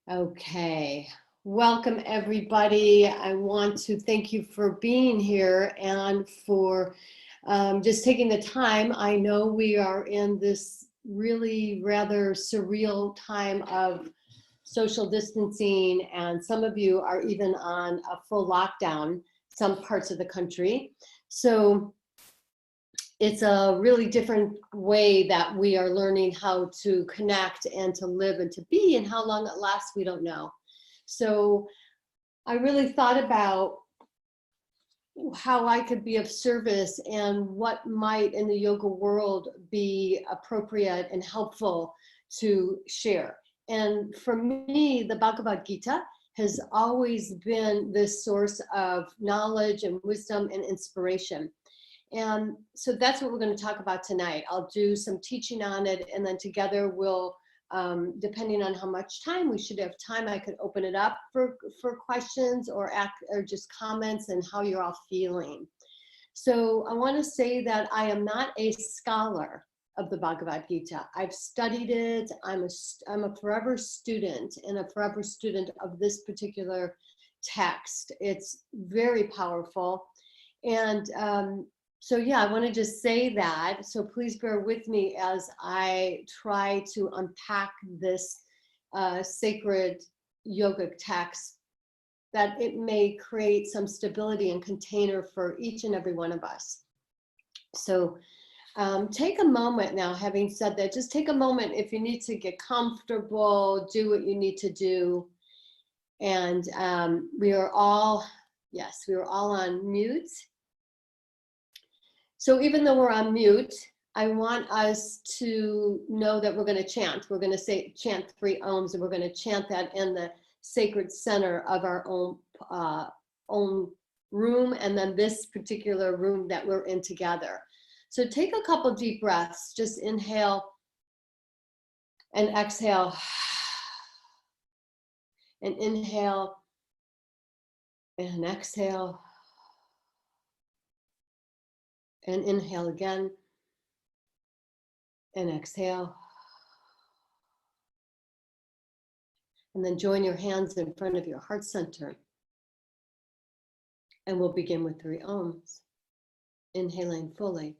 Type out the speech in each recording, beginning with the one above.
Okay, welcome everybody. I want to thank you for being here and for just taking the time. I know we are in this really rather surreal time of social distancing, and some of you are even on a full lockdown, some parts of the country. So it's a really different way that we are learning how to connect and to live and to be, and how long it lasts, we don't know. So I really thought about how I could be of service and what might in the yoga world be appropriate and helpful to share. And for me, the Bhagavad Gita has always been this source of knowledge and wisdom and inspiration. And so that's what we're going to talk about tonight. I'll do some teaching on it, and then together we'll, depending on how much time we should have time, I could open it up for questions or just comments and how you're all feeling. So I want to say that I am not a scholar of the Bhagavad Gita. I've studied it. I'm a forever student, and a forever student of this particular text. It's very powerful. And so yeah, I want to just say that. So please bear with me as I try to unpack this sacred yogic text, that it may create some stability and container for each and every one of us. So take a moment now, having said that, just take a moment if you need to get comfortable, do what you need to do. And we are all on mute. So even though we're on mute, I want us to know that we're going to chant. We're going to chant 3 ohms, and we're going to chant that in the sacred center of our own room, and then this particular room that we're in together. So take a couple deep breaths. Just inhale and exhale, and inhale and exhale. And inhale again, and exhale. And then join your hands in front of your heart center. And we'll begin with 3 ohms. Inhaling fully.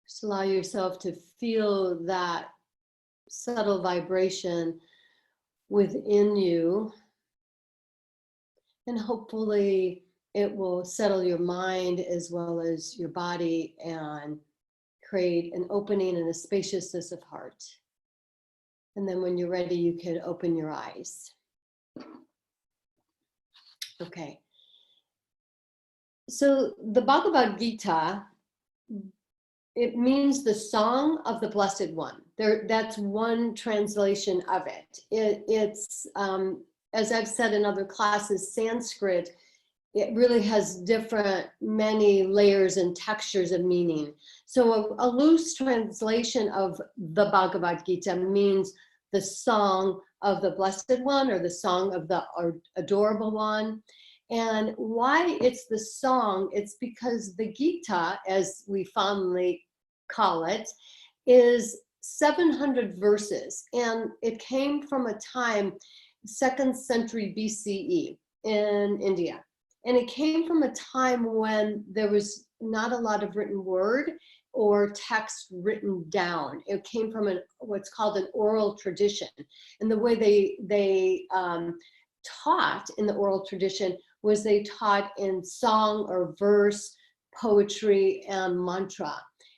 Just allow yourself to feel that subtle vibration within you, and hopefully it will settle your mind as well as your body and create an opening and a spaciousness of heart. And then when you're ready, you can open your eyes. Okay. So the Bhagavad Gita, it means the song of the Blessed One. That's one translation of it. It's, as I've said in other classes, Sanskrit, it really has many layers and textures of meaning. So a loose translation of the Bhagavad Gita means the song of the Blessed One, or the song of the Adorable One. And why it's the song, it's because the Gita, as we fondly call it, is 700 verses. And it came from a time, 2nd century BCE in India. And it came from a time when there was not a lot of written word or text written down. It came from what's called an oral tradition. And the way they taught in the oral tradition was they taught in song or verse, poetry, and mantra.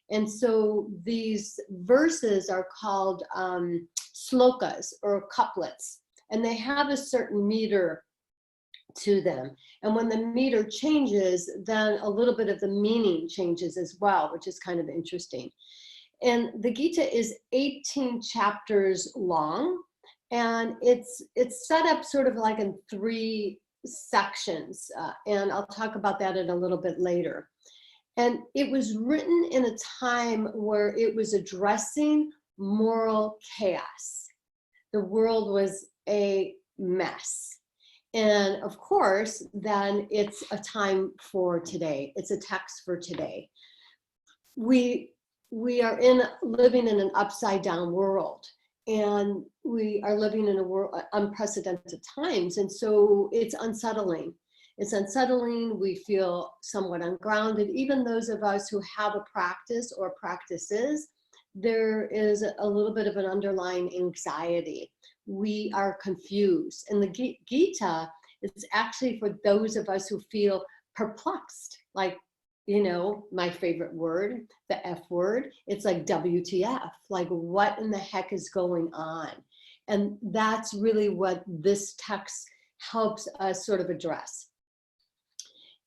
And so these verses are called slokas, or couplets, and they have a certain meter to them. And when the meter changes, then a little bit of the meaning changes as well, which is kind of interesting. And the Gita is 18 chapters long, And it's set up sort of like in 3 sections, and I'll talk about that in a little bit later. And it was written in a time where it was addressing moral chaos. The world was a mess. And of course, then it's a time for today. It's a text for today. We are living in an upside down world, and we are living in a world unprecedented times. And so it's unsettling. It's unsettling. We feel somewhat ungrounded. Even those of us who have a practice or practices, there is a little bit of an underlying anxiety. We are confused. And the Gita is actually for those of us who feel perplexed, like, you know, my favorite word, the F word. It's like WTF, like what in the heck is going on? And that's really what this text helps us sort of address.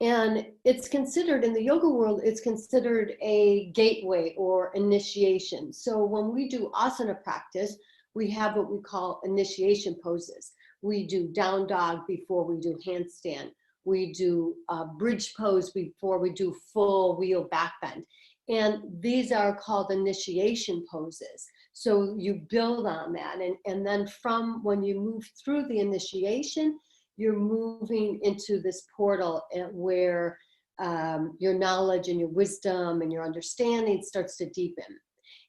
And it's considered, in the yoga world, it's considered a gateway or initiation. So when we do asana practice, we have what we call initiation poses. We do down dog before we do handstand. We do bridge pose before we do full wheel back bend. And these are called initiation poses. So you build on that. And then from when you move through the initiation, you're moving into this portal where your knowledge and your wisdom and your understanding starts to deepen.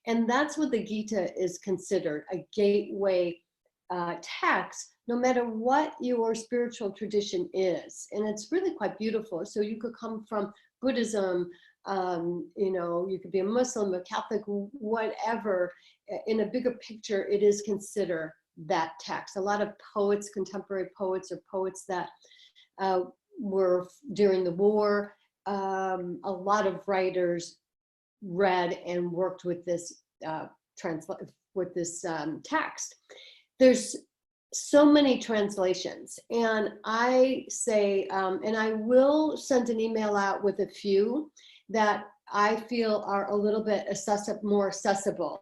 And that's what the Gita is considered, a gateway text, no matter what your spiritual tradition is. And it's really quite beautiful. So you could come from Buddhism, you know, you could be a Muslim, a Catholic, whatever. In a bigger picture, it is considered that text. A lot of poets, contemporary poets, or poets that were during the war, a lot of writers read and worked with this text. There's so many translations, and I say, and I will send an email out with a few that I feel are a little bit more accessible.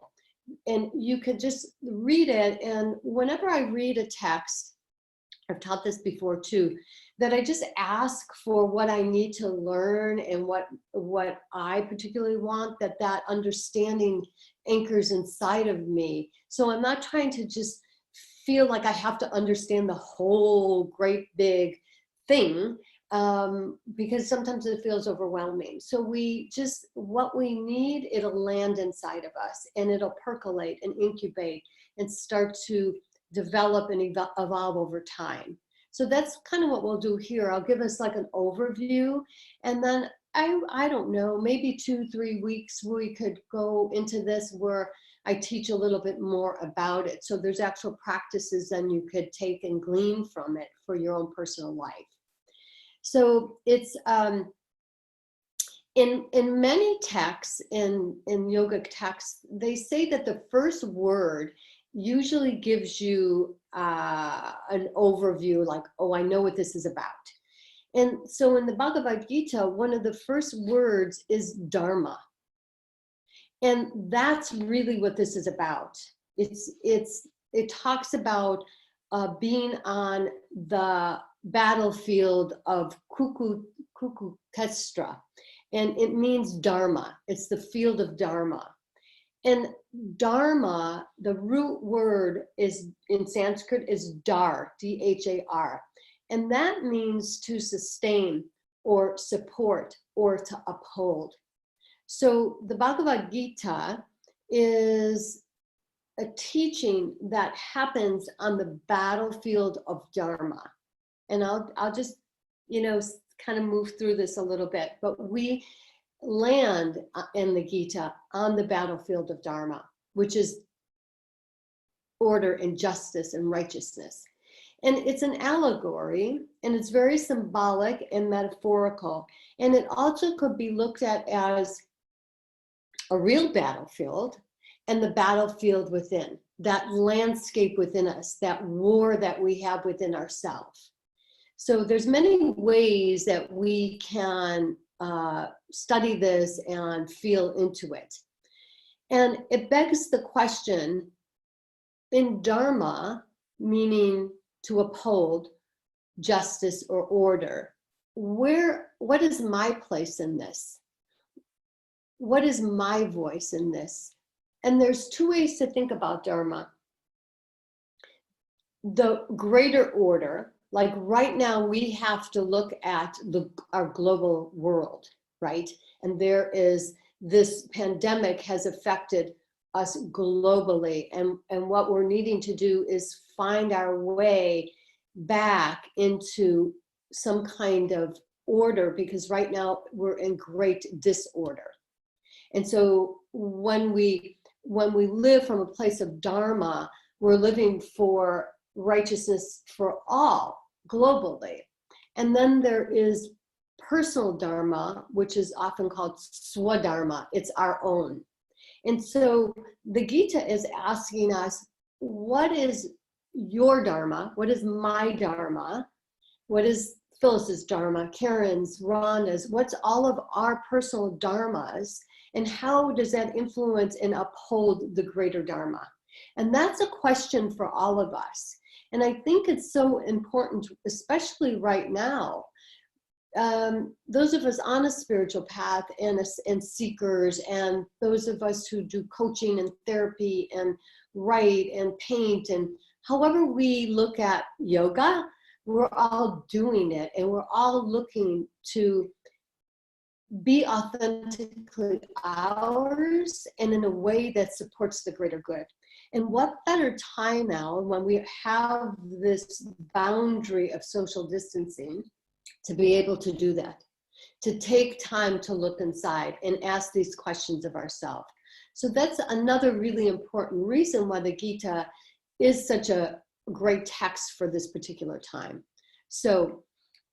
And you could just read it. And whenever I read a text, I've taught this before too, that I just ask for what I need to learn and what I particularly want, that understanding anchors inside of me. So I'm not trying to just feel like I have to understand the whole great big thing, because sometimes it feels overwhelming. So what we need, it'll land inside of us, and it'll percolate and incubate and start to develop and evolve over time. So that's kind of what we'll do here. I'll give us like an overview, and then I don't know, maybe 2-3 weeks we could go into this where I teach a little bit more about it. So there's actual practices then you could take and glean from it for your own personal life. So it's in many texts, in yoga texts, they say that the first word usually gives you an overview, like, oh, I know what this is about. And so in the Bhagavad Gita, one of the first words is dharma. And that's really what this is about. It talks about being on the battlefield of Kurukshetra, and it means dharma. It's the field of dharma. And dharma, the root word is in Sanskrit is dar, D-H-A-R, and that means to sustain or support or to uphold. So the Bhagavad Gita is a teaching that happens on the battlefield of dharma. And I'll just, kind of move through this a little bit, but we land in the Gita on the battlefield of dharma, which is order and justice and righteousness. And it's an allegory, and it's very symbolic and metaphorical. And it also could be looked at as a real battlefield and the battlefield within, that landscape within us, that war that we have within ourselves. So there's many ways that we can study this and feel into it. And it begs the question, in Dharma, meaning to uphold justice or order. What is my place in this? What is my voice in this? And there's two ways to think about Dharma. The greater order, like right now we have to look at our global world, right? And there is, this pandemic has affected us globally, and what we're needing to do is find our way back into some kind of order, because right now we're in great disorder. And so when we live from a place of Dharma, we're living for righteousness for all globally. And then there is personal Dharma, which is often called Swadharma. It's our own. And so the Gita is asking us, what is your Dharma? What is my Dharma? What is Phyllis's Dharma, Karen's, Rhonda's? What's all of our personal Dharmas? And how does that influence and uphold the greater Dharma? And that's a question for all of us. And I think it's so important, especially right now. Those of us on a spiritual path and seekers, and those of us who do coaching and therapy and write and paint, and however we look at yoga, we're all doing it, and we're all looking to be authentically ours and in a way that supports the greater good. And what better time now when we have this boundary of social distancing to be able to do that, to take time to look inside and ask these questions of ourselves. So that's another really important reason why the Gita is such a great text for this particular time. So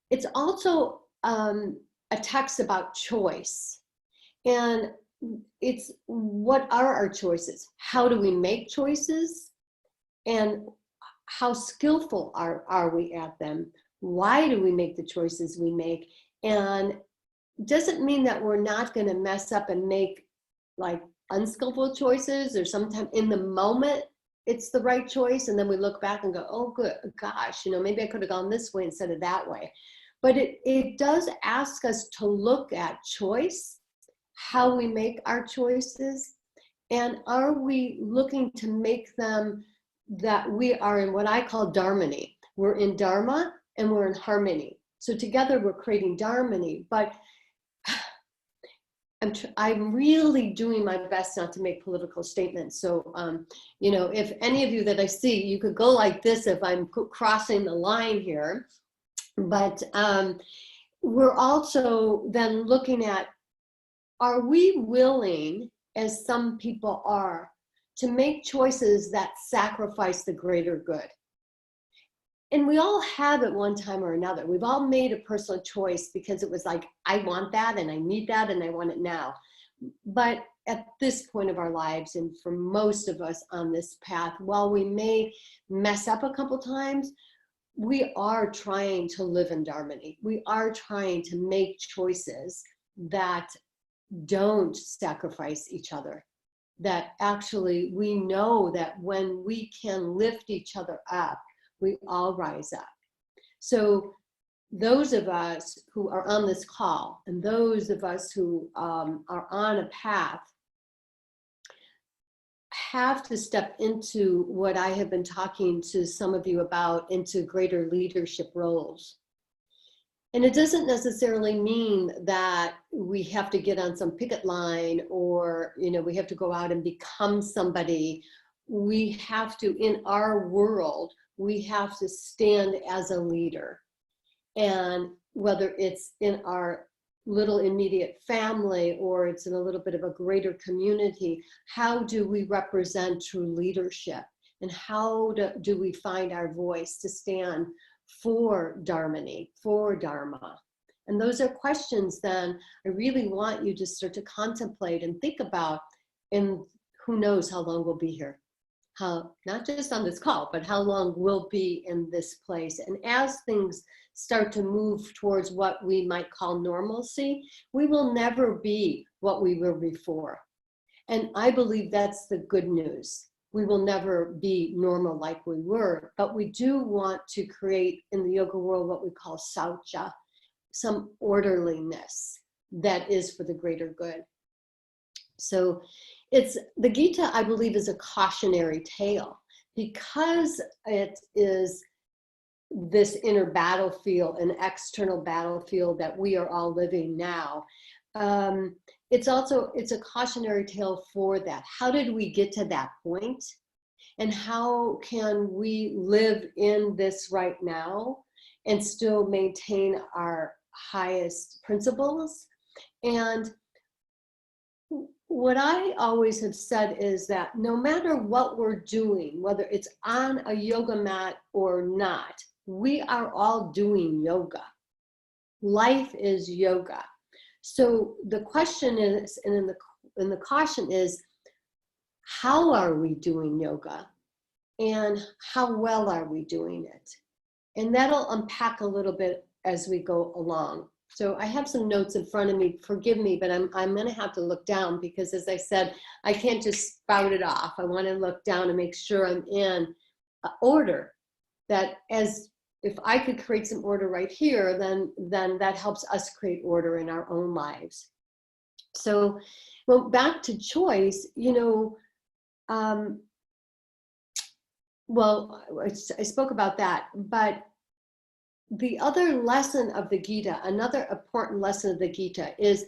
it's also a text about choice. And it's, what are our choices? How do we make choices? And how skillful are we at them? Why do we make the choices we make? And doesn't mean that we're not going to mess up and make like unskillful choices, or sometimes in the moment it's the right choice, and then we look back and go, oh good gosh, maybe I could have gone this way instead of that way. But it does ask us to look at choice, how we make our choices, and are we looking to make them that we are in what I call Dharmony. We're in Dharma and we're in harmony. So together we're creating Dharmony, but I'm really doing my best not to make political statements. So, if any of you that I see, you could go like this if I'm crossing the line here. But we're also then looking at, are we willing, as some people are, to make choices that sacrifice the greater good? And we all have at one time or another. We've all made a personal choice because it was like, I want that and I need that and I want it now. But at this point of our lives, and for most of us on this path, while we may mess up a couple times, we are trying to live in Dharmony. We are trying to make choices that don't sacrifice each other. That actually we know that when we can lift each other up, we all rise up. So those of us who are on this call, and those of us who are on a path, have to step into what I have been talking to some of you about, into greater leadership roles. And it doesn't necessarily mean that we have to get on some picket line, or we have to go out and become somebody. We have to, in our world, we have to stand as a leader. And whether it's in our little immediate family or it's in a little bit of a greater community, how do we represent true leadership? And how do we find our voice to stand for Dharmony, for Dharma? And those are questions then I really want you to start to contemplate and think about, and who knows how long we'll be here. How, not just on this call, but how long we'll be in this place. And as things start to move towards what we might call normalcy, we will never be what we were before. And I believe that's the good news. we will never be normal like we were, but we do want to create in the yoga world what we call saucha, some orderliness that is for the greater good. So it's the Gita, I believe, is a cautionary tale because it is this inner battlefield, an external battlefield that we are all living now. It's a cautionary tale for that. How did we get to that point? And how can we live in this right now and still maintain our highest principles? And what I always have said is that no matter what we're doing, whether it's on a yoga mat or not, we are all doing yoga. Life is yoga. So the question is, and the caution is, how are we doing yoga? And how well are we doing it? And that'll unpack a little bit as we go along. So I have some notes in front of me, forgive me, but I'm gonna have to look down because as I said, I can't just spout it off. I wanna look down and make sure I'm in order, that as if I could create some order right here, then that helps us create order in our own lives. So, well, back to choice, you know, well, I spoke about that, but the other lesson of the Gita, another important lesson of the Gita is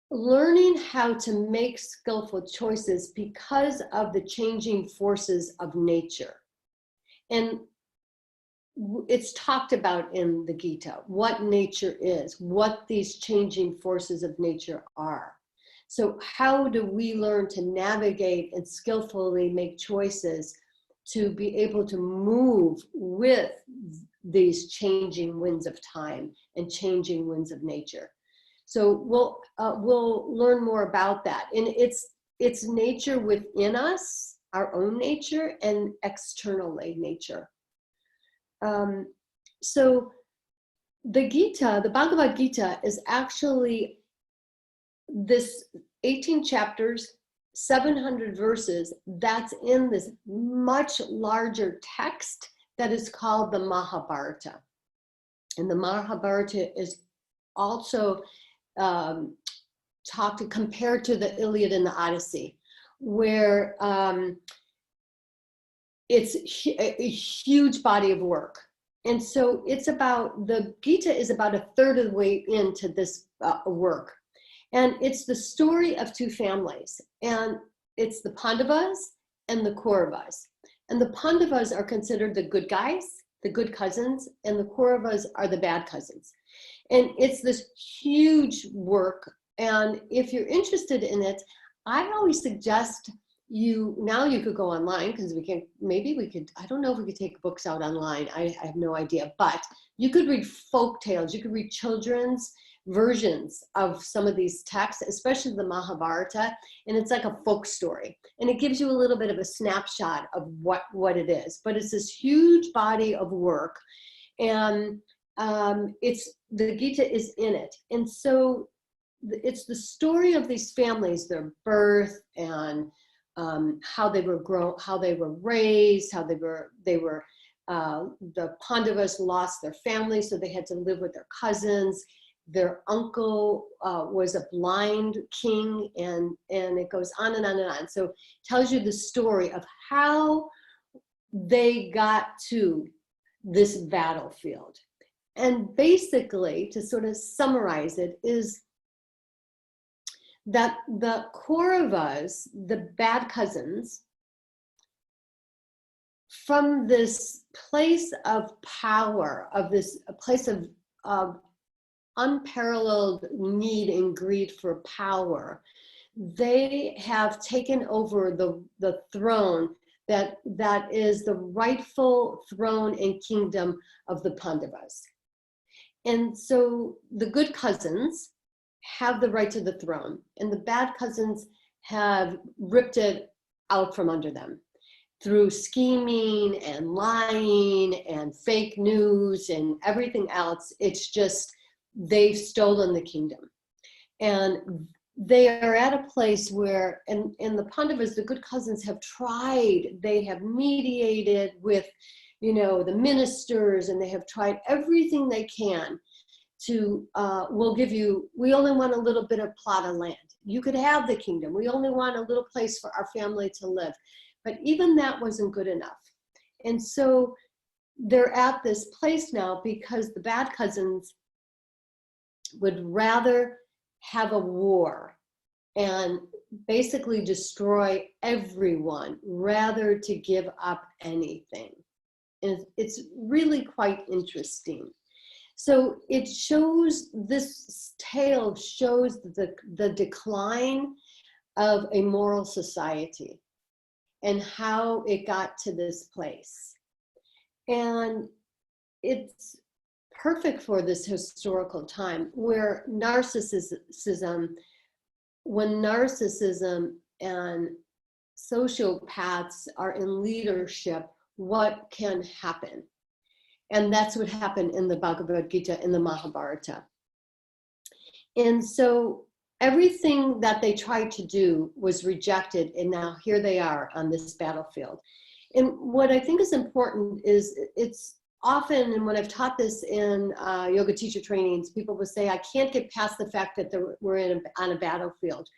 learning how to make skillful choices because of the changing forces of nature. And it's talked about in the Gita, what nature is, what these changing forces of nature are. So how do we learn to navigate and skillfully make choices to be able to move with these changing winds of time and changing winds of nature? So we'll learn more about that. And it's nature within us, our own nature, and externally nature. So the Gita, the Bhagavad Gita, is actually this 18 chapters, 700 verses that's in this much larger text that is called the Mahabharata. And the Mahabharata is also compared to the Iliad and the Odyssey, where it's a huge body of work. And so the Gita is about a third of the way into this work. And it's the story of two families. And it's the Pandavas and the Kauravas. And the Pandavas are considered the good guys, the good cousins, and the Kauravas are the bad cousins. And it's this huge work. And if you're interested in it, I always suggest you could go online, because I don't know if we could take books out online. I have no idea, but you could read folk tales, you could read children's versions of some of these texts, especially the Mahabharata, and it's like a folk story. And it gives you a little bit of a snapshot of what it is, but it's this huge body of work, and the Gita is in it. And so it's the story of these families, their birth, and how they were grown, how they were raised, how the Pandavas lost their family, so they had to live with their cousins. Their uncle was a blind king, and it goes on and on and on. So it tells you the story of how they got to this battlefield. And basically, to sort of summarize it, is that the Kauravas, the bad cousins, from this place of power, of this place of unparalleled need and greed for power, they have taken over the throne that is the rightful throne and kingdom of the Pandavas. And so the good cousins have the right to the throne, and the bad cousins have ripped it out from under them through scheming and lying and fake news and everything else. It's just, they've stolen the kingdom. And they are at a place where, and the Pandavas, the good cousins, have tried, they have mediated with, you know, the ministers, and they have tried everything they can to, we'll give you, we only want a little bit of plot of land. You could have the kingdom. We only want a little place for our family to live. But even that wasn't good enough. And so they're at this place now because the bad cousins would rather have a war and basically destroy everyone rather to give up anything. And it's really quite interesting. So it shows, this tale shows the decline of a moral society and how it got to this place. And it's perfect for this historical time where narcissism, when narcissism and sociopaths are in leadership, what can happen? And that's what happened in the Bhagavad Gita, in the Mahabharata. And so everything that they tried to do was rejected, and now here they are on this battlefield. And what I think is important is, it's often, and when I've taught this in yoga teacher trainings, people will say, I can't get past the fact that we're on a battlefield.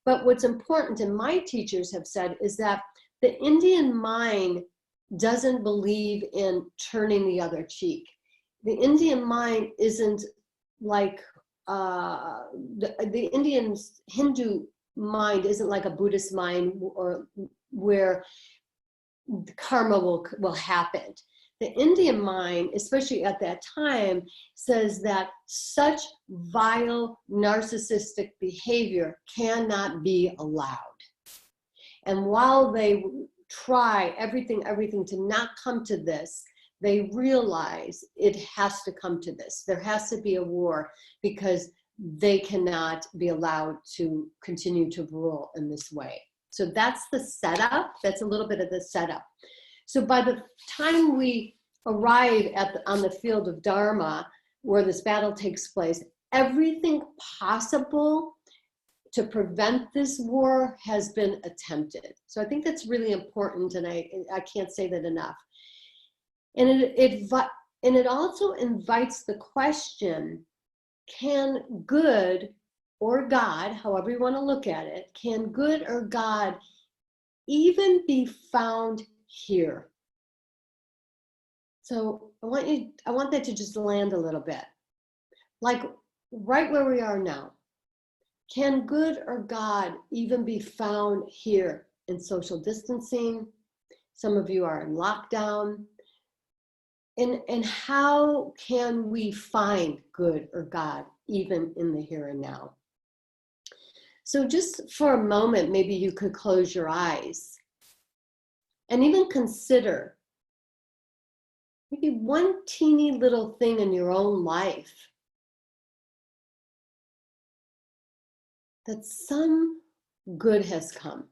But what's important, and my teachers have said, is that the Indian mind doesn't believe in turning the other cheek. The Indian mind isn't like, the Indian Hindu mind isn't like a Buddhist mind, or where karma will happen. The Indian mind, especially at that time, says that such vile narcissistic behavior cannot be allowed. And while they try everything to not come to this, they realize it has to come to this. There has to be a war, because they cannot be allowed to continue to rule in this way. So that's the setup. That's a little bit of the setup. So by the time we arrive on the field of Dharma, where this battle takes place, everything possible to prevent this war has been attempted. So I think that's really important, and I can't say that enough. And it also invites the question, can good or God, however you want to look at it, can good or God even be found here? So I want that to just land a little bit. Like right where we are now. Can good or God even be found here in social distancing? Some of you are in lockdown. And how can we find good or God even in the here and now? So just for a moment, maybe you could close your eyes and even consider maybe one teeny little thing in your own life that some good has come.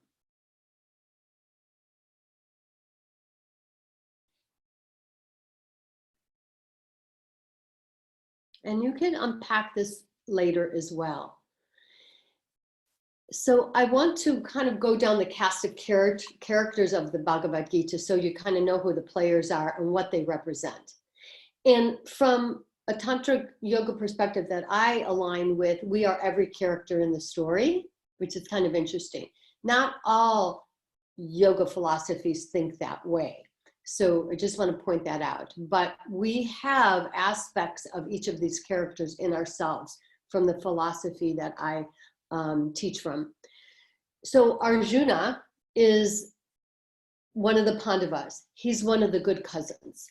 And you can unpack this later as well. So I want to kind of go down the cast of characters of the Bhagavad Gita, so you kind of know who the players are and what they represent. And from a tantric yoga perspective that I align with, we are every character in the story, which is kind of interesting. Not all yoga philosophies think that way. So I just want to point that out. But we have aspects of each of these characters in ourselves from the philosophy that I teach from. So Arjuna is one of the Pandavas. He's one of the good cousins.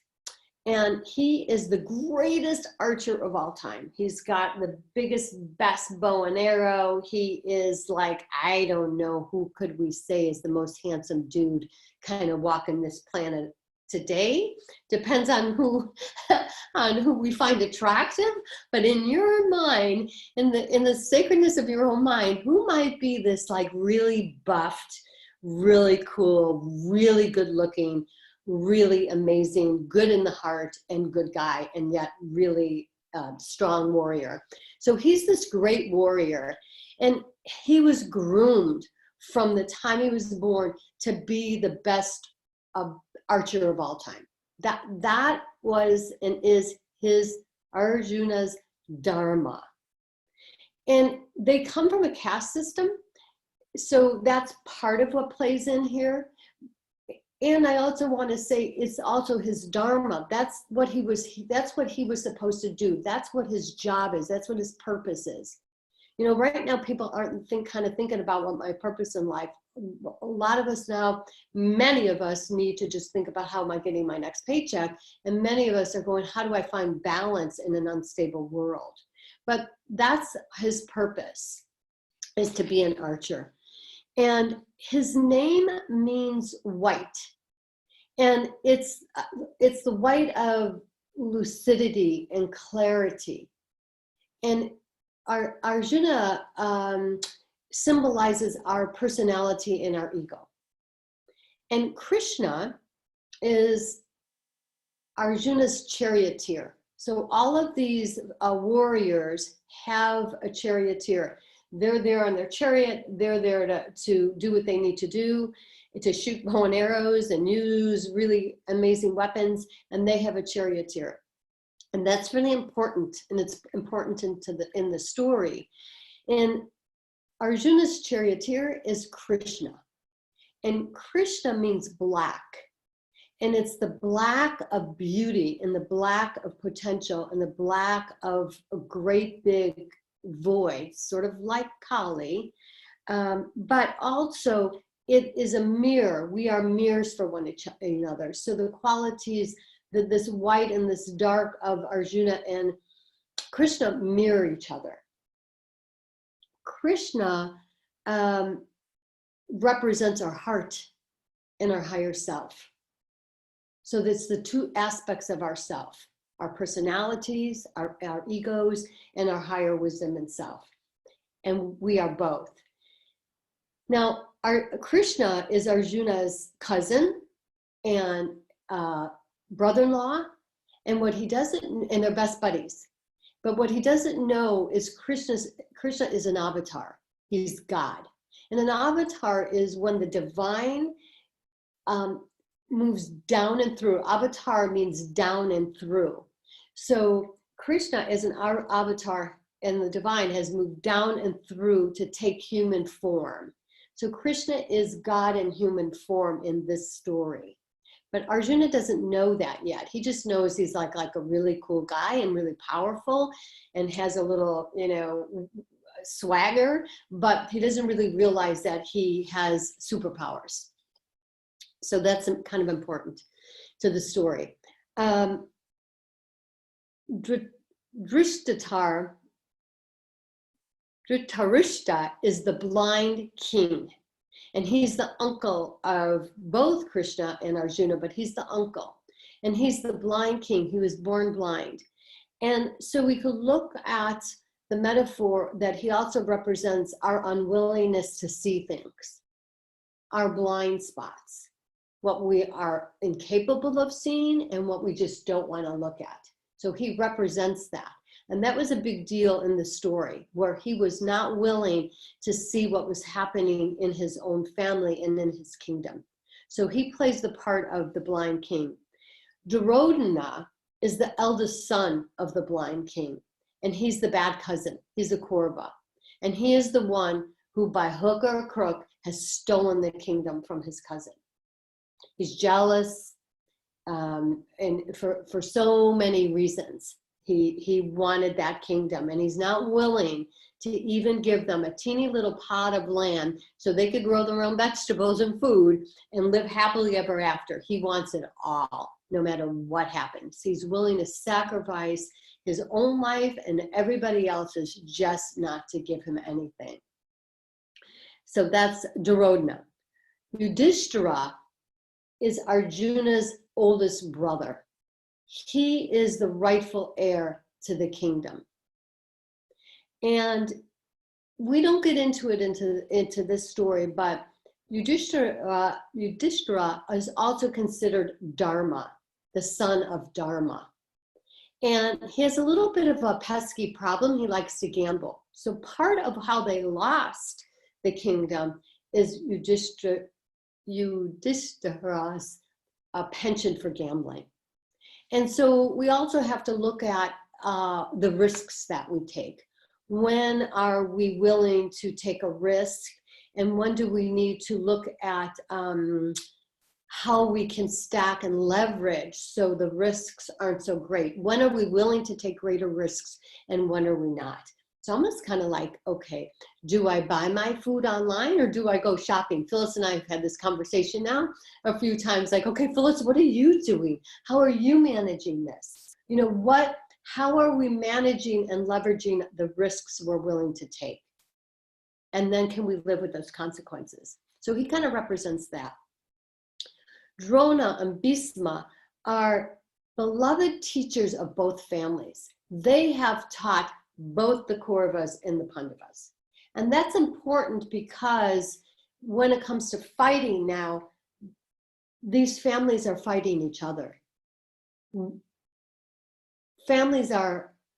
And he is the greatest archer of all time. He's got the biggest, best bow and arrow. He is like, I don't know, who could we say is the most handsome dude kind of walking this planet today. Depends on who we find attractive. But in your mind, in the sacredness of your own mind, who might be this like really buffed, really cool, really good looking, really amazing, good in the heart and good guy, and yet really strong warrior. So he's this great warrior. And he was groomed from the time he was born to be the best archer of all time. That was and is his Arjuna's dharma. And they come from a caste system, so that's part of what plays in here. And I also want to say it's also his dharma. That's what he was supposed to do. That's what his job is. That's what his purpose is. You know, right now people aren't thinking about what my purpose in life. A lot of us now, many of us need to just think about how am I getting my next paycheck? And many of us are going, how do I find balance in an unstable world? But that's his purpose, is to be an archer. And his name means white. And it's the white of lucidity and clarity. And our Arjuna symbolizes our personality and our ego. And Krishna is Arjuna's charioteer. So all of these warriors have a charioteer. They're there on their chariot. They're there to do what they need to do, to shoot bow and arrows and use really amazing weapons. And they have a charioteer. And that's really important. And it's important in the story. And Arjuna's charioteer is Krishna. And Krishna means black. And it's the black of beauty and the black of potential and the black of a great big void, sort of like Kali. But also it is a mirror. We are mirrors for one another. So the qualities, this white and this dark of Arjuna and Krishna mirror each other. Krishna represents our heart and our higher self. So that's the two aspects of ourself, our personalities, our egos, and our higher wisdom and self. And we are both. Now, Krishna is Arjuna's cousin and brother-in-law, and what he doesn't, and they're best buddies. But what he doesn't know is Krishna is an avatar. He's God. And an avatar is when the divine moves down and through. Avatar means down and through. So Krishna as an avatar and the divine has moved down and through to take human form. So Krishna is God in human form in this story. But Arjuna doesn't know that yet. He just knows he's like a really cool guy and really powerful and has a little, swagger, but he doesn't really realize that he has superpowers. So that's kind of important to the story. Dhritarashtra is the blind king. And he's the uncle of both Krishna and Arjuna, but he's the uncle. And he's the blind king. He was born blind. And so we could look at the metaphor that he also represents our unwillingness to see things, our blind spots, what we are incapable of seeing and what we just don't want to look at. So he represents that. And that was a big deal in the story, where he was not willing to see what was happening in his own family and in his kingdom. So he plays the part of the blind king. Duryodhana is the eldest son of the blind king, and he's the bad cousin. He's a Kaurava. And he is the one who, by hook or crook, has stolen the kingdom from his cousin. He's jealous, and for so many reasons. He wanted that kingdom, and he's not willing to even give them a teeny little pot of land so they could grow their own vegetables and food and live happily ever after. He wants it all, no matter what happens. He's willing to sacrifice his own life and everybody else's just not to give him anything. So that's Duryodhana. Yudhishthira is Arjuna's oldest brother. He is the rightful heir to the kingdom. And we don't get into it into this story, but Yudhishthira is also considered Dharma, the son of Dharma. And he has a little bit of a pesky problem. He likes to gamble. So part of how they lost the kingdom is Yudhishthira's a penchant for gambling. And so we also have to look at the risks that we take. When are we willing to take a risk? And when do we need to look at how we can stack and leverage so the risks aren't so great? When are we willing to take greater risks and when are we not? It's almost kind of like, okay, do I buy my food online or do I go shopping? Phyllis and I have had this conversation now a few times, like, okay, Phyllis, what are you doing? How are you managing this? You know, how are we managing and leveraging the risks we're willing to take? And then can we live with those consequences? So he kind of represents that. Drona and Bhisma are beloved teachers of both families. They have taught both the Kauravas and the Pandavas. And that's important because when it comes to fighting now, these families are fighting each other. Families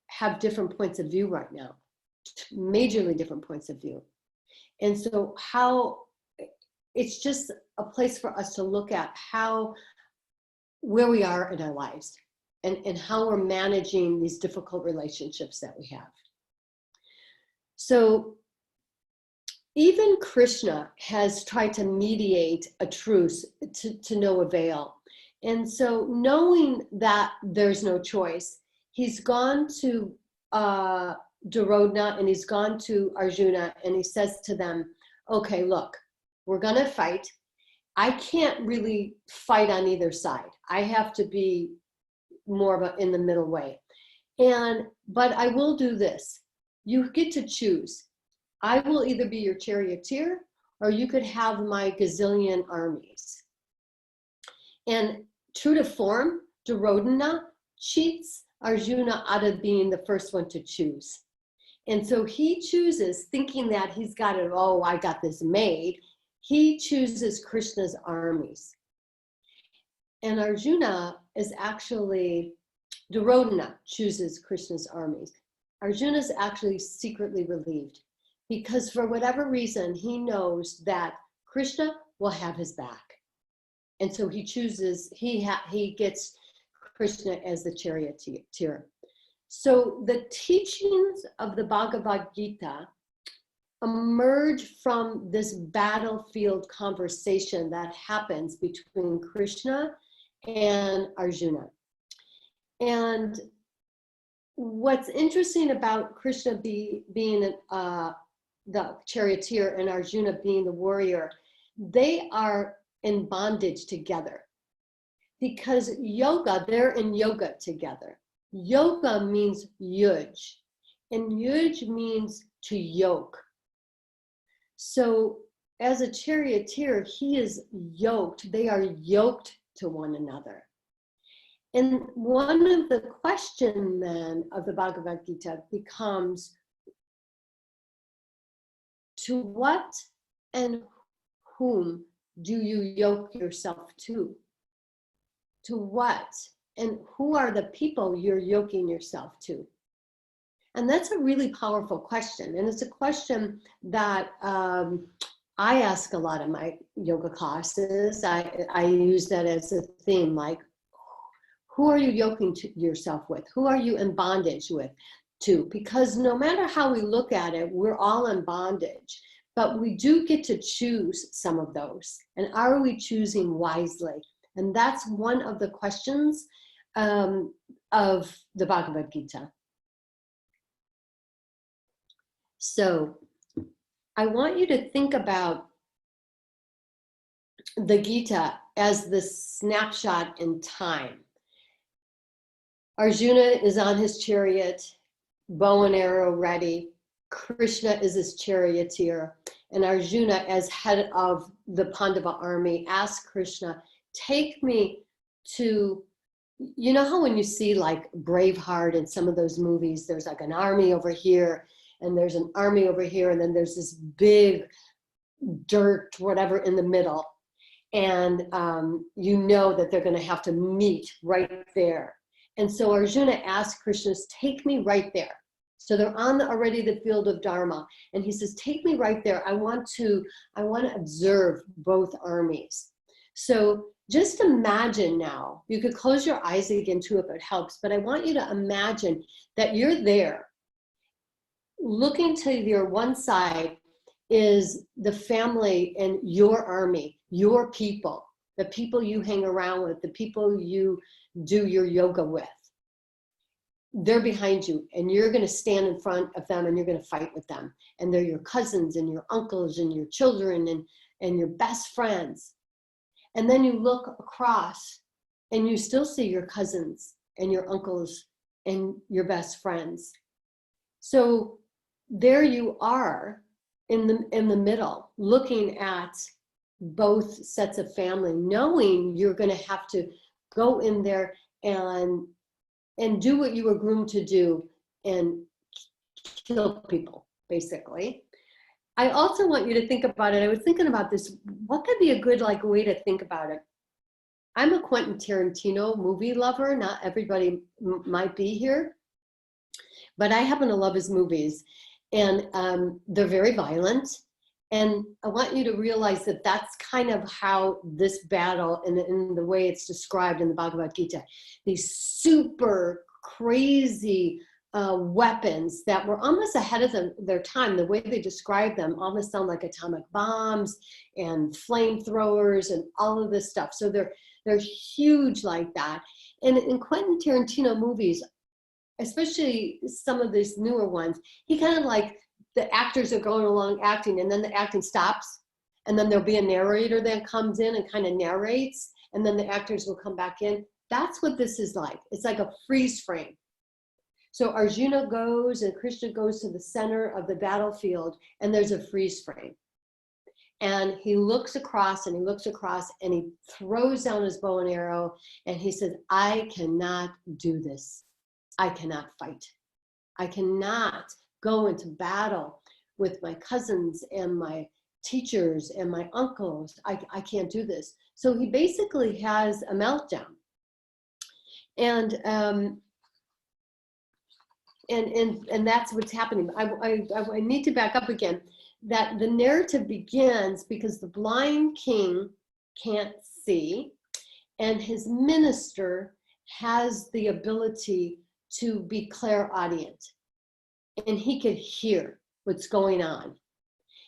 have different points of view right now, majorly different points of view. And so it's just a place for us to look at where we are in our lives and how we're managing these difficult relationships that we have. So even Krishna has tried to mediate a truce to no avail. And so knowing that there's no choice, he's gone to Duryodhana and he's gone to Arjuna and he says to them, okay, look, we're gonna fight. I can't really fight on either side. I have to be more of a in the middle way. But I will do this. You get to choose. I will either be your charioteer or you could have my gazillion armies. And true to form, Duryodhana cheats Arjuna out of being the first one to choose. And so he chooses, thinking that he's got it, oh, I got this made. He chooses Krishna's armies. And Arjuna is actually, Duryodhana chooses Krishna's armies. Arjuna is actually secretly relieved because for whatever reason, he knows that Krishna will have his back. And so he chooses, he gets Krishna as the charioteer. So the teachings of the Bhagavad Gita emerge from this battlefield conversation that happens between Krishna and Arjuna. And what's interesting about Krishna being the charioteer and Arjuna being the warrior, they are in bondage together because they're in yoga together. Yoga means yuj, and yuj means to yoke. So as a charioteer, he is yoked. They are yoked to one another. And one of the questions then of the Bhagavad Gita becomes, to what and whom do you yoke yourself to? To what and who are the people you're yoking yourself to? And that's a really powerful question. And it's a question that I ask a lot of my yoga classes. I use that as a theme, like, who are you yoking yourself with? Who are you in bondage to? Because no matter how we look at it, we're all in bondage. But we do get to choose some of those. And are we choosing wisely? And that's one of the questions of the Bhagavad Gita. So I want you to think about the Gita as the snapshot in time. Arjuna is on his chariot, bow and arrow ready. Krishna is his charioteer. And Arjuna, as head of the Pandava army, asks Krishna, take me to, you know how when you see like Braveheart and some of those movies, there's like an army over here, and there's an army over here, and then there's this big dirt, whatever, in the middle. And you know that they're going to have to meet right there. And so Arjuna asked Krishna, take me right there. So they're on already the field of Dharma. And he says, take me right there. I want to observe both armies. So just imagine now, you could close your eyes again too if it helps, but I want you to imagine that you're there. Looking to your one side is the family and your army, your people, the people you hang around with, the people you do your yoga with. They're behind you, and you're going to stand in front of them and you're going to fight with them. And they're your cousins and your uncles and your children and your best friends. And then you look across and you still see your cousins and your uncles and your best friends. So there you are in the middle, looking at both sets of family, knowing you're going to have to go in there and do what you were groomed to do and kill people, basically. I also want you to think about it. I was thinking about this. What could be a good way to think about it? I'm a Quentin Tarantino movie lover. Not everybody might be here, but I happen to love his movies. And they're very violent. And I want you to realize that that's kind of how this battle, in the way it's described in the Bhagavad Gita, these super crazy weapons that were almost ahead of their time. The way they describe them almost sound like atomic bombs and flamethrowers and all of this stuff. So they're huge like that. And in Quentin Tarantino movies, especially some of these newer ones, he kind of like, the actors are going along acting, and then the acting stops, and then there'll be a narrator that comes in and kind of narrates, and then the actors will come back in. That's what this is like. It's like a freeze frame. So Arjuna goes and Krishna goes to the center of the battlefield, and there's a freeze frame. And he looks across and he looks across and he throws down his bow and arrow, and he says, I cannot do this. I cannot fight. I cannot go into battle with my cousins and my teachers and my uncles. I can't do this. So he basically has a meltdown. And that's what's happening. I need to back up again, that the narrative begins because the blind king can't see, and his minister has the ability to be clairaudient, and he could hear what's going on.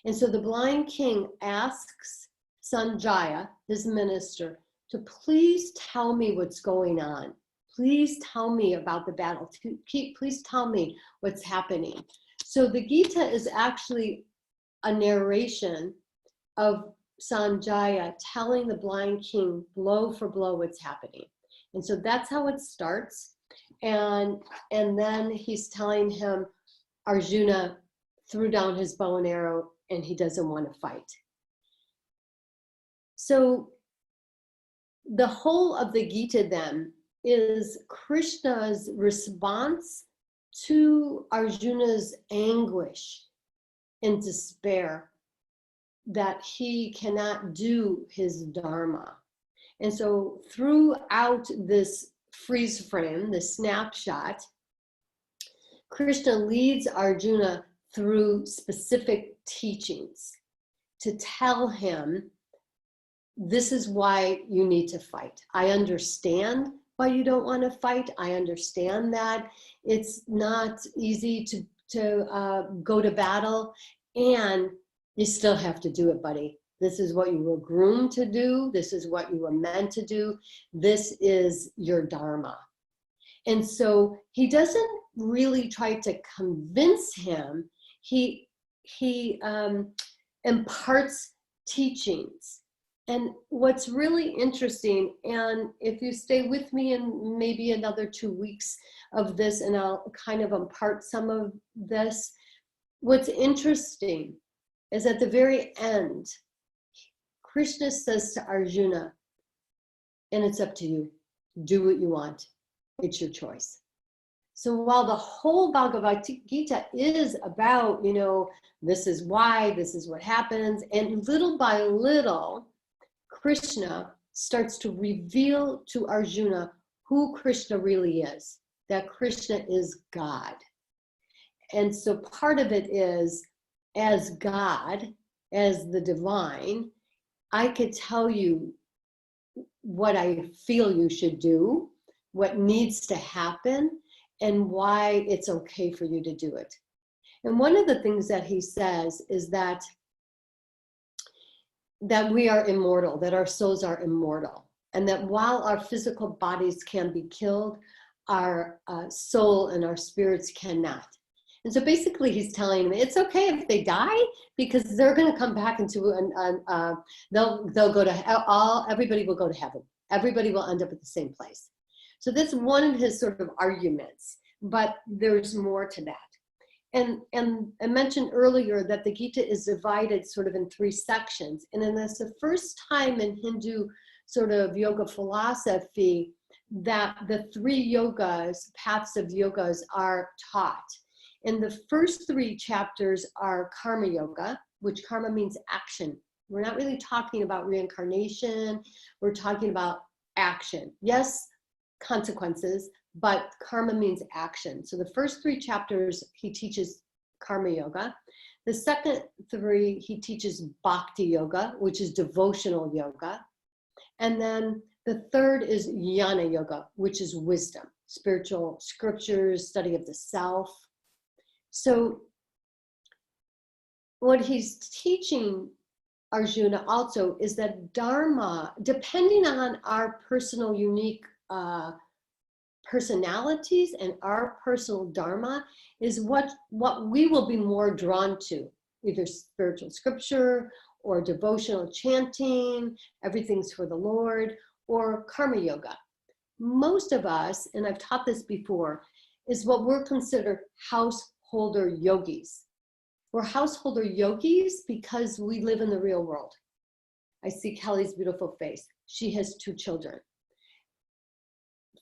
And so the blind king asks Sanjaya, his minister, to please tell me what's going on. Please tell me about the battle. Please tell me what's happening. So the Gita is actually a narration of Sanjaya telling the blind king blow for blow what's happening. And so that's how it starts. And then he's telling him, Arjuna threw down his bow and arrow and he doesn't want to fight. So the whole of the Gita then is Krishna's response to Arjuna's anguish and despair that he cannot do his dharma. And so throughout this freeze frame, this snapshot, Krishna leads Arjuna through specific teachings to tell him, this is why you need to fight. I understand why you don't want to fight. I understand that it's not easy to go to battle, and you still have to do it, buddy. This is what you were groomed to do. This is what you were meant to do. This is your dharma. And so he doesn't really try to convince him. He imparts teachings. And what's really interesting, and if you stay with me in maybe another 2 weeks of this, and I'll kind of impart some of this, what's interesting is at the very end, Krishna says to Arjuna, and it's up to you, do what you want, it's your choice. So while the whole Bhagavad Gita is about, this is why, this is what happens, and little by little, Krishna starts to reveal to Arjuna who Krishna really is, that Krishna is God. And so part of it is, as God, as the divine, I could tell you what I feel you should do, what needs to happen, and why it's okay for you to do it. And one of the things that he says is that we are immortal, that our souls are immortal, and that while our physical bodies can be killed, our soul and our spirits cannot. And so basically he's telling me it's okay if they die, because they're going to come back into they'll go to everybody will go to heaven. Everybody will end up at the same place. So that's one of his sort of arguments, but there's more to that. And I mentioned earlier that the Gita is divided sort of in 3 sections. And then that's the first time in Hindu sort of yoga philosophy that the 3 yogas, paths of yogas, are taught. And the first 3 chapters are karma yoga, which karma means action. We're not really talking about reincarnation. We're talking about action. Yes, consequences, but karma means action. So the first 3 chapters, he teaches karma yoga. The second 3, he teaches bhakti yoga, which is devotional yoga. And then the third is jnana yoga, which is wisdom, spiritual scriptures, study of the self. So what he's teaching Arjuna also is that Dharma, depending on our personal unique personalities and our personal Dharma, is what we will be more drawn to, either spiritual scripture or devotional chanting, everything's for the Lord, or karma yoga. Most of us, and I've taught this before, is what we're considered householder yogis. We're householder yogis because we live in the real world. I see Kelly's beautiful face. She has 2 children.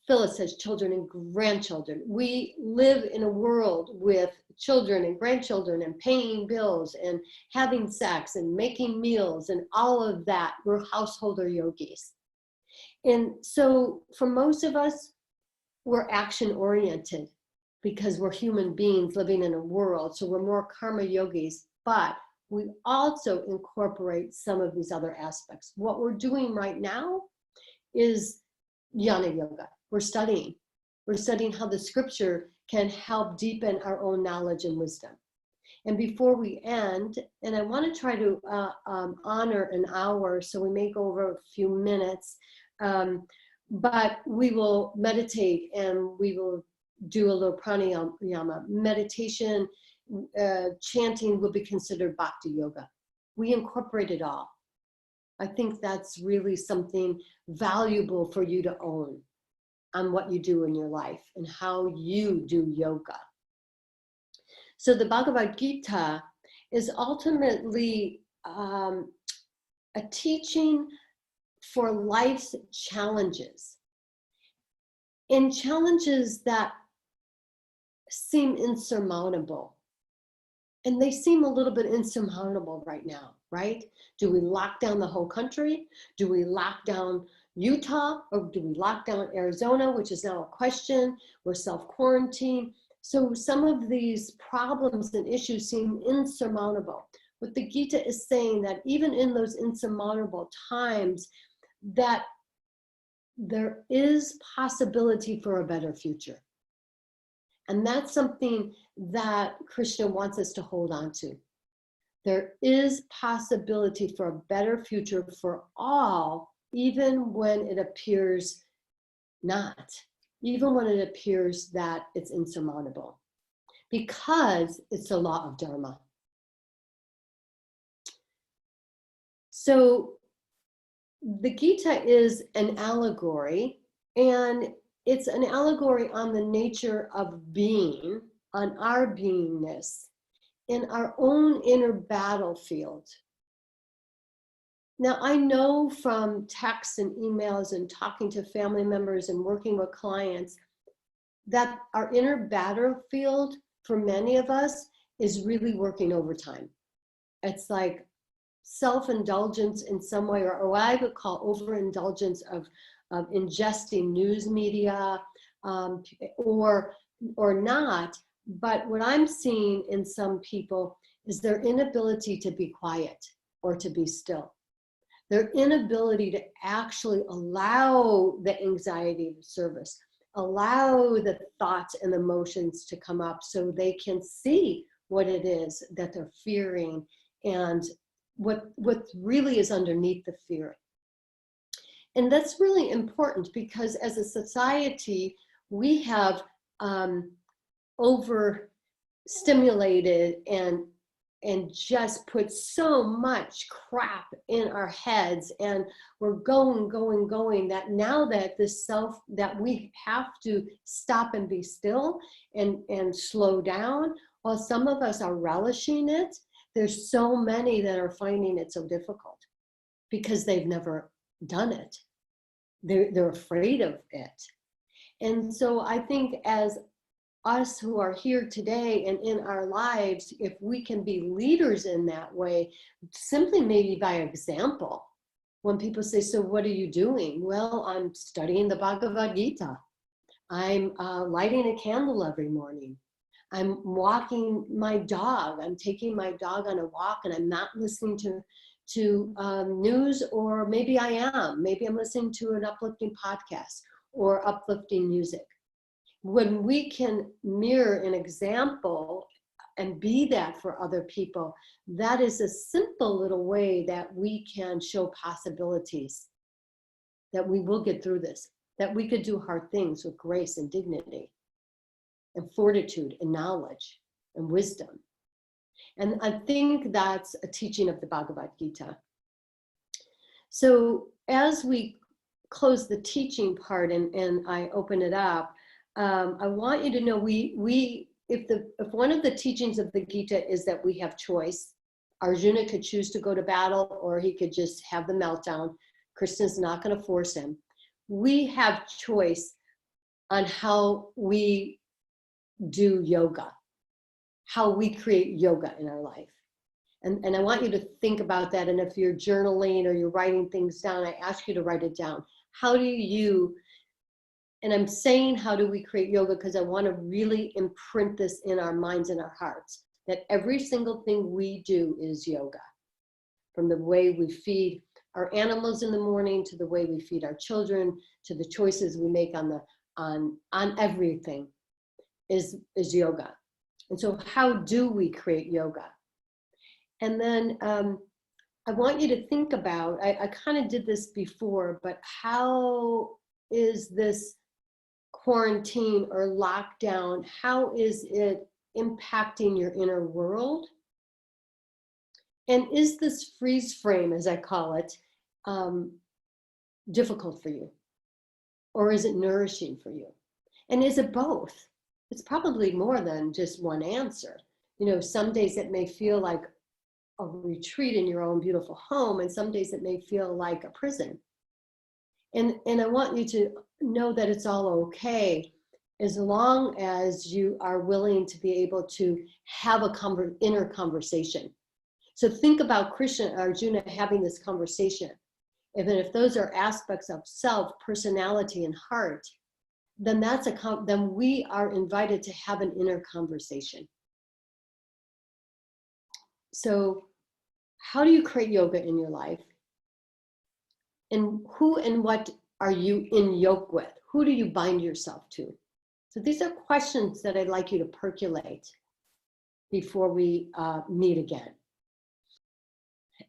Phyllis has children and grandchildren. We live in a world with children and grandchildren and paying bills and having sex and making meals and all of that. We're householder yogis. And so for most of us, we're action oriented because we're human beings living in a world. So we're more karma yogis, but we also incorporate some of these other aspects. What we're doing right now is jnana yoga. We're studying how the scripture can help deepen our own knowledge and wisdom. And before we end, and I want to try to honor an hour, so we may go over a few minutes, but we will meditate and we will do a little pranayama. Meditation, chanting will be considered bhakti yoga. We incorporate it all. I think that's really something valuable for you to own on what you do in your life and how you do yoga. So the Bhagavad Gita is ultimately a teaching for life's challenges, and challenges that seem insurmountable. And they seem a little bit insurmountable right now, right? Do we lock down the whole country? Do we lock down Utah, or do we lock down Arizona, which is now a question? We're self-quarantine. So some of these problems and issues seem insurmountable. What the Gita is saying, that even in those insurmountable times, that there is possibility for a better future. And that's something that Krishna wants us to hold on to. There is possibility for a better future for all, even when it appears not, even when it appears that it's insurmountable, because it's the law of Dharma. So the Gita is an allegory, and it's an allegory on the nature of being, on our beingness, in our own inner battlefield. Now, I know from texts and emails and talking to family members and working with clients that our inner battlefield, for many of us, is really working overtime. It's like self-indulgence in some way, or what I would call overindulgence of ingesting news media, or not. But what I'm seeing in some people is their inability to be quiet or to be still. Their inability to actually allow the anxiety to surface, allow the thoughts and emotions to come up so they can see what it is that they're fearing and what really is underneath the fear. And that's really important because as a society, we have overstimulated and just put so much crap in our heads, and we're going that now that that we have to stop and be still and slow down. While some of us are relishing it, there's so many that are finding it so difficult because they've never done it. They're afraid of it. And so I think as us who are here today and in our lives, if we can be leaders in that way, simply maybe by example, when people say, so what are you doing? Well, I'm studying the Bhagavad Gita. I'm lighting a candle every morning. I'm walking my dog. I'm taking my dog on a walk and I'm not listening to news, or maybe I am. Maybe I'm listening to an uplifting podcast or uplifting music. When we can mirror an example and be that for other people, that is a simple little way that we can show possibilities, that we will get through this, that we could do hard things with grace and dignity and fortitude and knowledge and wisdom. And I think that's a teaching of the Bhagavad Gita. So as we close the teaching part and I open it up, I want you to know if one of the teachings of the Gita is that we have choice, Arjuna could choose to go to battle or he could just have the meltdown. Krishna's not going to force him. We have choice on how we do yoga, how we create yoga in our life. And I want you to think about that. And if you're journaling or you're writing things down, I ask you to write it down. How do you, and I'm saying how do we create yoga because I want to really imprint this in our minds and our hearts, that every single thing we do is yoga. From the way we feed our animals in the morning, to the way we feed our children, to the choices we make on everything is yoga. And so how do we create yoga? And then I want you to think about, I kind of did this before, but how is this quarantine or lockdown, how is it impacting your inner world? And is this freeze frame, as I call it, difficult for you? Or is it nourishing for you? And is it both? It's probably more than just one answer. You know, some days it may feel like a retreat in your own beautiful home, and some days it may feel like a prison. And I want you to know that it's all okay as long as you are willing to be able to have a inner conversation. So think about Krishna and Arjuna having this conversation. And if those are aspects of self, personality, and heart, then then we are invited to have an inner conversation. So how do you create yoga in your life? And who and what are you in yoke with? Who do you bind yourself to? So these are questions that I'd like you to percolate before we meet again.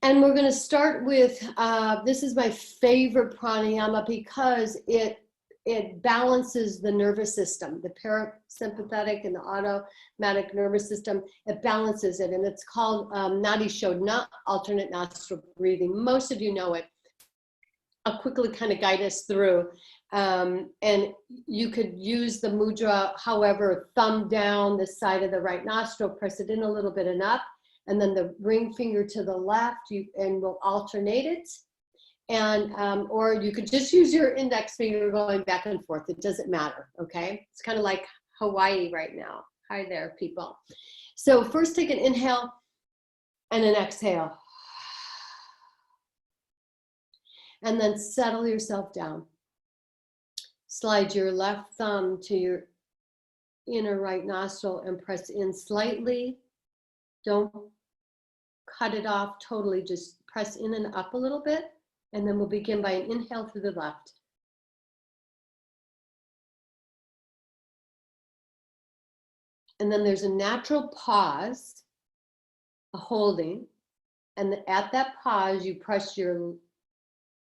And we're going to start with, this is my favorite pranayama because it balances the nervous system, the parasympathetic and the automatic nervous system. It balances it, and it's called Nadi Shodhana, alternate nostril breathing. Most of you know it. I'll quickly kind of guide us through. And you could use the mudra, however, thumb down the side of the right nostril, press it in a little bit and up, and then the ring finger to the left, and we'll alternate it. And, or you could just use your index finger going back and forth. It doesn't matter, okay? It's kind of like Hawaii right now. Hi there, people. So first take an inhale and an exhale. And then settle yourself down. slide your left thumb to your inner right nostril and press in slightly. Don't cut it off totally, just press in and up a little bit. And then we'll begin by an inhale through the left. And then there's a natural pause, a holding. And at that pause, you press your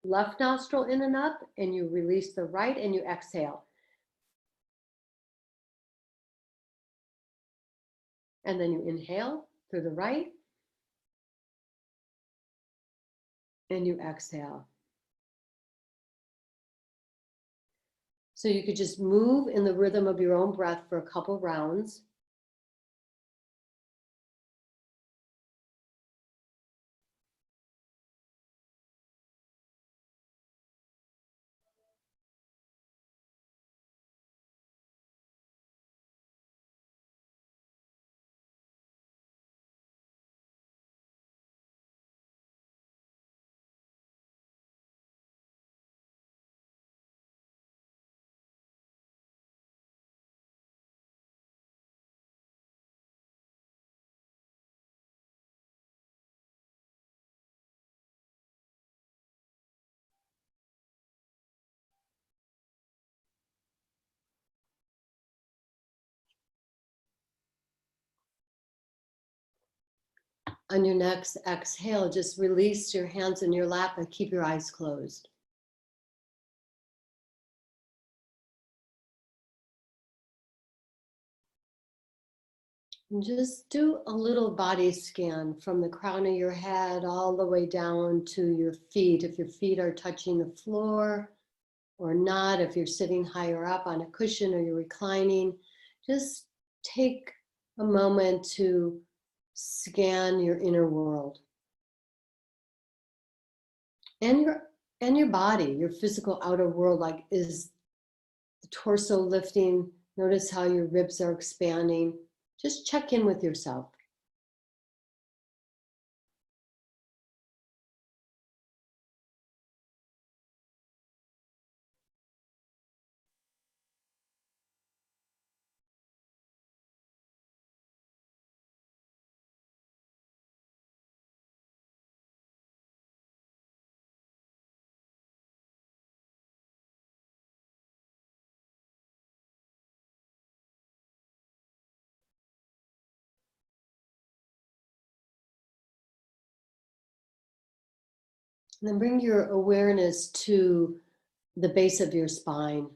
left nostril in and up, and you release the right, and you exhale. And then you inhale through the right, and you exhale. So you could just move in the rhythm of your own breath for a couple rounds. On your next exhale, just release your hands in your lap and keep your eyes closed. And just do a little body scan from the crown of your head all the way down to your feet. If your feet are touching the floor or not, if you're sitting higher up on a cushion or you're reclining, just take a moment to scan your inner world. And your body, your physical outer world, like is the torso lifting? Notice how your ribs are expanding. Just check in with yourself. And then bring your awareness to the base of your spine.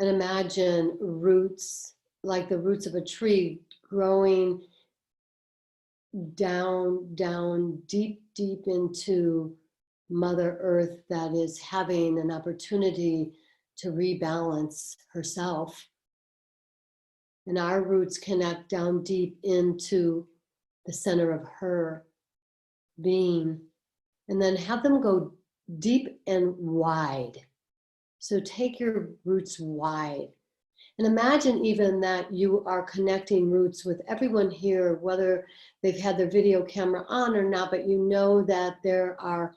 And imagine roots, like the roots of a tree, growing down, deep into Mother Earth, that is having an opportunity to rebalance herself. And our roots connect down deep into the center of her being. And then have them go deep and wide. So take your roots wide. And imagine even that you are connecting roots with everyone here, whether they've had their video camera on or not, but you know that there are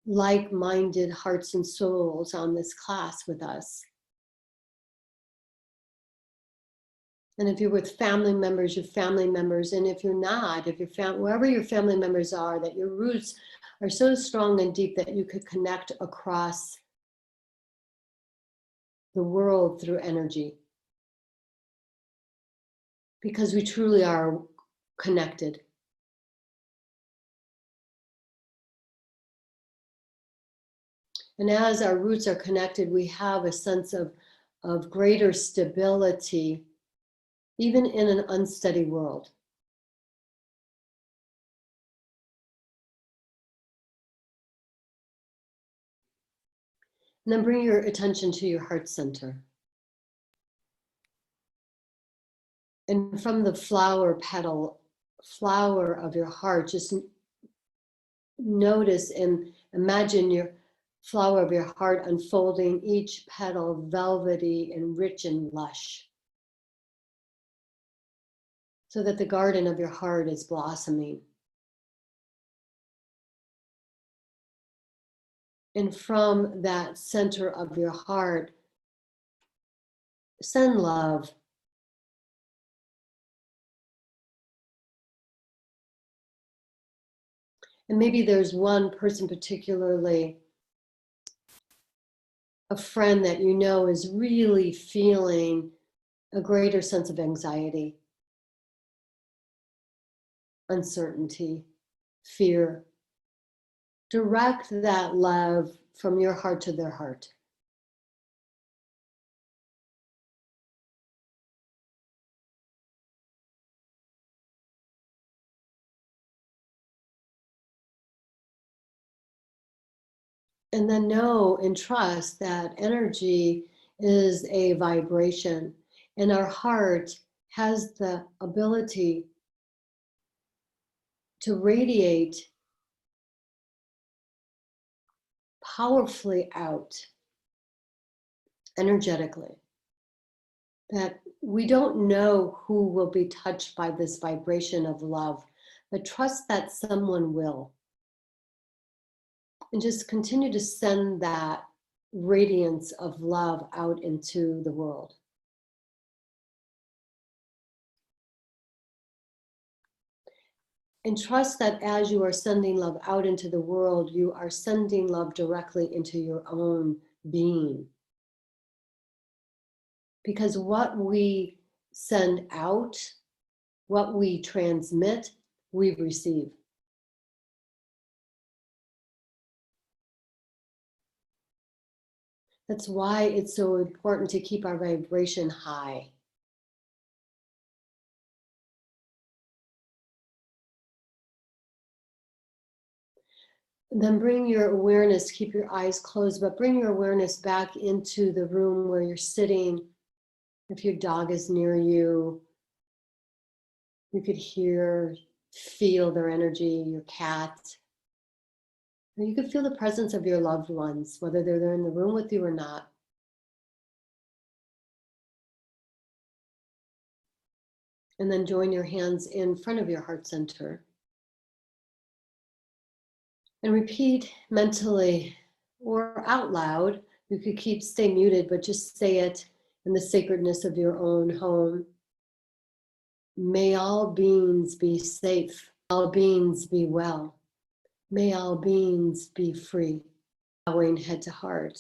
like-minded hearts and souls on this class with us. And if you're with family members, your family members, and if you're not, if you're wherever your family members are, that your roots are so strong and deep that you could connect across the world through energy. Because we truly are connected. And as our roots are connected, we have a sense of greater stability, even in an unsteady world. And then bring your attention to your heart center. And from the flower of your heart, just notice and imagine your flower of your heart unfolding, each petal velvety and rich and lush, so that the garden of your heart is blossoming. And from that center of your heart, send love. And maybe there's one person particularly, a friend that you know is really feeling a greater sense of anxiety, uncertainty, fear. Direct that love from your heart to their heart. And then know and trust that energy is a vibration, and our heart has the ability to radiate powerfully out energetically. That we don't know who will be touched by this vibration of love, but trust that someone will. And just continue to send that radiance of love out into the world. And trust that as you are sending love out into the world, you are sending love directly into your own being. Because what we send out, what we transmit, we receive. That's why it's so important to keep our vibration high. And then bring your awareness, keep your eyes closed, but bring your awareness back into the room where you're sitting. If your dog is near you, you could hear, feel their energy, your cat. Or you could feel the presence of your loved ones, whether they're there in the room with you or not. And then join your hands in front of your heart center. And repeat mentally or out loud. You could stay muted, but just say it in the sacredness of your own home. May all beings be safe. All beings be well. May all beings be free. Bowing head to heart.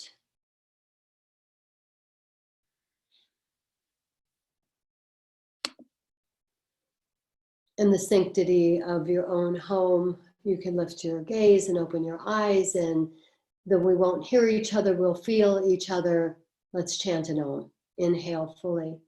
In the sanctity of your own home, you can lift your gaze and open your eyes, and though we won't hear each other, we'll feel each other. Let's chant an Om. Inhale fully.